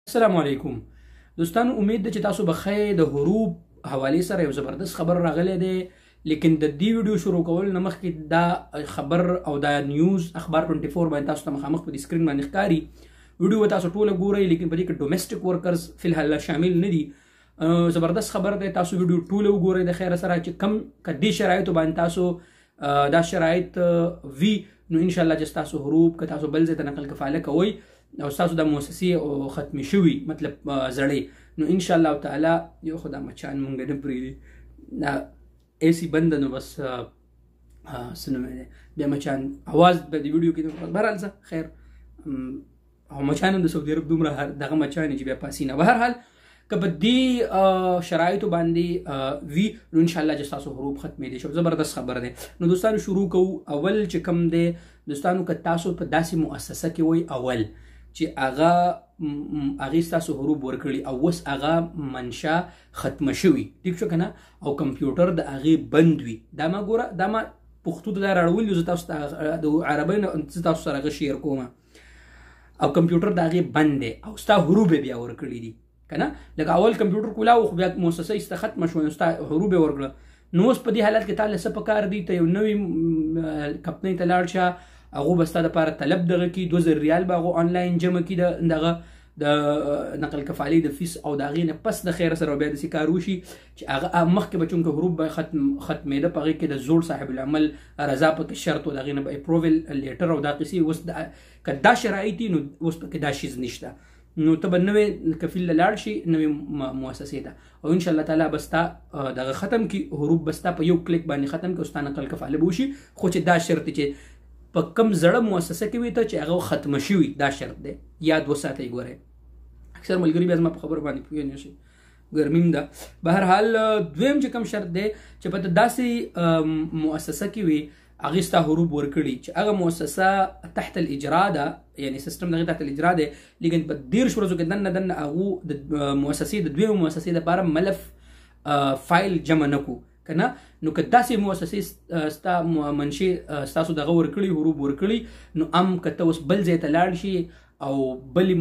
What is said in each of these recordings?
السلام علیکم دوستانو، امید ده چې تاسو بخیر. د حروب حوالې سره یو زبردست خبر راغلی دی، لیکن د دې ویډیو شروع کول نه مخکې دا خبر او دا نیوز اخبار 24 باندې تاسو ته مخامخ په سکرین باندې ښکاري. ویډیو تاسو ټوله ګورئ، لیکن په دې کې ډومېسټک ورکرز فی الحال شامل نه دي. زبردست خبر دی، تاسو ویډیو ټوله وګورئ د خیر سره چې کم کدي شرایطو باندې تاسو دا شرایط وی نو ان شاء الله چې تاسو حروب که تاسو بل ځای ته نقل کفاله کوئ او تاسو د مؤسسې او ختمې شوي مطلب زړې نو ان شاء الله تعالی یو خدا مچان مونږ نه پرېږدي دا ایسی بند نو بس سنو بیا مچان اواز په دې ویډیو کې بهرحال څه خیر او مچان هم د سعودي عرب دومره دغه مچان چې بیا پاسي نه. بهرحال که په دې شرایطو باندې وي نو ان شاء الله چې تاسو حروب ختمې دي شو. زبردست خبر دی. نو دوستانو شروع کوو. اول چې کوم دی دوستانو که تاسو په داسې مؤسسه کې وای اول چې هغې ستاسو حروب ورکړي او اوس هغه منشا ختمه شوي ټیک شو که نه او کمپیوټر د هغې بند وي، دا ما ګوره دا ما پښتو ته دا راړولي زه تاسو ته د عربۍ نه زه تاسو سره هغه شیر کوم او کمپیوټر د هغې بند دی او ستا حروب یې بیا ورکړي دي که نه. لکه اول کمپیوټر کولاو خو بیا مؤسسه ایسته ختمه شوه نو ستا حروب یې ورکړه. نو اوس په دې حالت کې تا له څه پکار دي ته یو نوي کمپنۍ ته لاړ شه، هغه به ستا دپاره طلب دغه کړي 2000 ریال به هغه آنلاین جمع کړي دغه د نقل کفالۍ د فیس او د هغې نه پس د خیر سره بیا داسې کار وشي چې هغه مخکې به چونکه حروب به ختمېده په هغې کې د زوړ صاحب العمل رضا پکې شرط و د هغې نه به اپروول لیټر او دا قیسې اوس که دا شرایط دي نو اوس پکې دا شیز نشته نو ته به نوې کفیل له لاړ شي نوې مؤسسې ته او انشاءالله تعالی به ستا دغه ختم کړي حروب به ستا په یو کلیک باندې ختم کړي او ستا نقل کفاله به وشي. خو چې دا شرط چې په کم زړه مؤسسه کې وي ته چې هغه ختمه شوي دا شرط دی، یاد وساتئ. ګورئ اکثر ملګري بیا زما په خبرو باندې پوه نه شي، ګرمیم ده. بهرحال دویم چې کوم شرط دی چې په داسې مؤسسه کې وي هغې ستا حروب ورکړي چې هغه مؤسسه تحت الاجرا ده، یعنی سیستم دغې تحت الاجرا دی، لیکن په 13 ورځو کې دننه هغو د مؤسسې د دویمې مؤسسې دپاره ملف فایل جمع نه کړو که نه. نو که داسې مؤسسې ستا منشې ستاسو دغه ورکړي حروب ورکړي نو که ته اوس بل ځای ته لاړ شي او بلې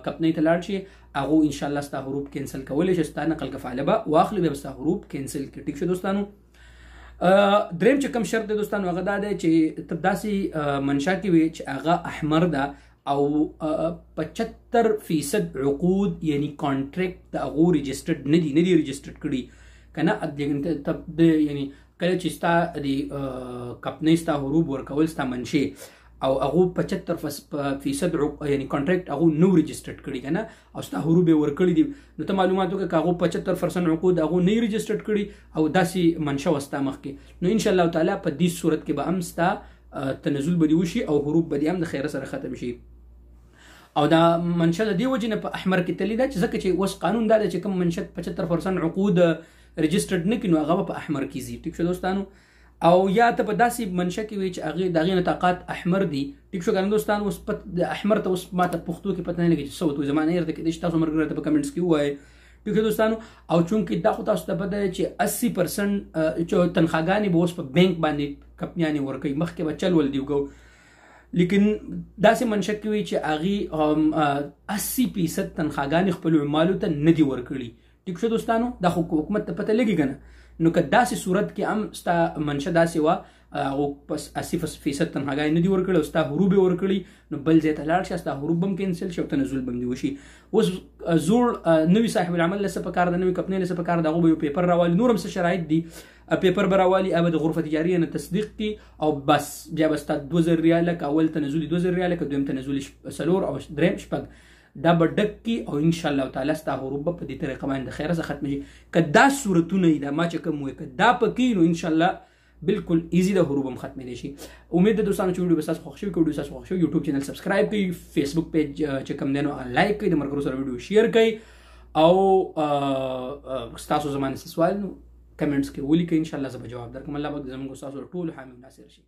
کمپنۍ ته لاړ شي هغو انشاءالله ستا حروب کینسل کولی شي، ستا نقل کفاله به واخلي بیا به ستا حروب کینسل کړي. ټیک شو دوستانو. دریم چې کوم شرط دی دوستانو هغه دا دی چې ته داسې منشا کې وي چې هغه احمر ده او 75% عقود یعنی کانټریکټ د هغو رجسټرډ نه دي رجسټرډ کړي که نه. یعنی کله چې ستا د کمپنۍ ستا حروب ورکول ستا منشې او هغو 75% یعنی کانټریکټ هغو نو رجسټرډ کړي که نه او ستا حروب یې ورکړي دي نو ته معلومات وکړه که هغو 75% عقود هغو نه یې رجسټرډ کړي او داسې منشا وه ستا مخکې نو انشاءالله تعالی په دې صورت کې به هم ستا تنزل به دې وشي او حروب به دې هم د خیره سره ختم شي. او دا منشا د دې وجې نه په احمر کې تللی ده چې ځکه چې اوس قانون دا دی چې کوم منشا 75% عقود رجسټرډ نه کړي نو هغه به په احمر کې ځي. ټیک شو دوستانو. او یا ته په داسې منشا کې وي چې د هغې نطاقات احمر دي. ټیک شو که نه دوستانو. اوس د احمر ته اوس ما ته پښتو کې پته نه لګي چې څه وتو زما نه یې درته کېدای شي تاسو ملګرو ته په کمنټس کې ووایئ. ټیک شو دوستانو. او چونکې دا خو تاسو ته پته دی چې 80% تنخواګانې به اوس په بینک باندې کمپنیانې ورکوي، مخکې به چل ول دی وګو، لیکن داسې منشا کې وي چې هغې 80% تنخواګانې خپلو عمالو ته نه دي ورکړي. ټیک شو دوستانو. دا خو حکومت ته پته لګي که نه. نو که داسې صورت کې هم ستا منشا داسې وه هغو 80% تنخواګانې نه دي ورکړي او ستا حروب یې ورکړي نو بل ځای ته لاړ شه، ستا حروب به هم کینسل شي او تنزل به هم دې وشي. اوس زوړ نوي صاحب العمل له څه پکار ده، نوي کمپنۍ له څه پکار ده، هغو به یو پیپر راوالي، نور هم څه شرایط دي، پیپر به راوالي، هغه به د غرفه تجاریه نه تصدیق کړي او بس بیا به ستا 2000 ریاله که اول تنزل 2000 ریاله که دویم تنزل 4 او دریم 6 دا به ډک کي او انشاءالله تعالی ستا حروب به په دې طریقه باندې د خیره څخه ختمه شي. که دا صورتونه یي دا ما چې کوم وایي که دا پکې نو انشاءالله بالکل ایزي د حروب هم ختمېدی شي. امید ده دوستانو چې ویډیو به ستاسو خوښ شوي. که ویډیو ستاسو خوښ شوي یوټیوب چینل سبسکرایب کړئ، فیسبوک پیج چې کوم دی نو لایک کړئ، د ملګرو سره ویډیو شیر کړئ او ستاسو زما نه څه سوال نو کمنټس کې ولیکئ، انشاءالله زه به جواب درکړم. الله پاک زموږ ستاسو ټولو حامي ناصر شي.